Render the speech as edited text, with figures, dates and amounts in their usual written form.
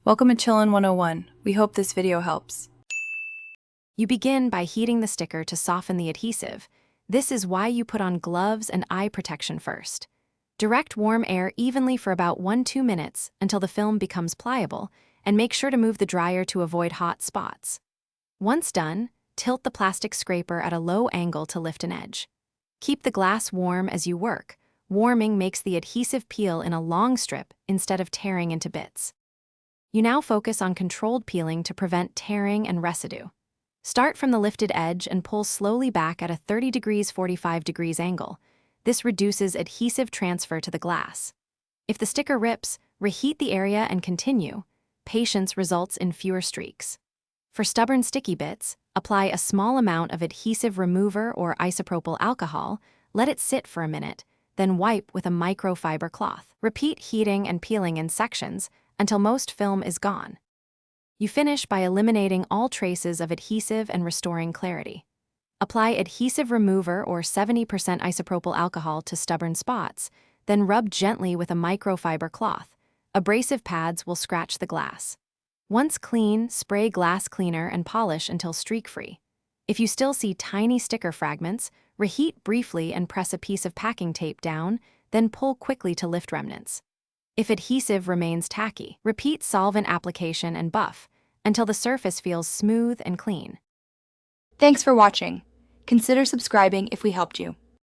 Welcome to Chillin' 101. We hope this video helps. You begin by heating the sticker to soften the adhesive. This is why you put on gloves and eye protection first. Direct warm air evenly for about 1–2 minutes until the film becomes pliable, and make sure to move the dryer to avoid hot spots. Once done, tilt the plastic scraper at a low angle to lift an edge. Keep the glass warm as you work. Warming makes the adhesive peel in a long strip instead of tearing into bits. You now focus on controlled peeling to prevent tearing and residue. Start from the lifted edge and pull slowly back at a 30 degrees 45 degrees angle. This reduces adhesive transfer to the glass. If the sticker rips, reheat the area and continue. Patience results in fewer streaks. For stubborn sticky bits, apply a small amount of adhesive remover or isopropyl alcohol, let it sit for a minute, then wipe with a microfiber cloth. Repeat heating and peeling in sections until most film is gone. You finish by eliminating all traces of adhesive and restoring clarity. Apply adhesive remover or 70% isopropyl alcohol to stubborn spots, then rub gently with a microfiber cloth. Abrasive pads will scratch the glass. Once clean, spray glass cleaner and polish until streak-free. If you still see tiny sticker fragments, reheat briefly and press a piece of packing tape down, then pull quickly to lift remnants. If adhesive remains tacky, repeat solvent application and buff until the surface feels smooth and clean. Thanks for watching. Consider subscribing if we helped you.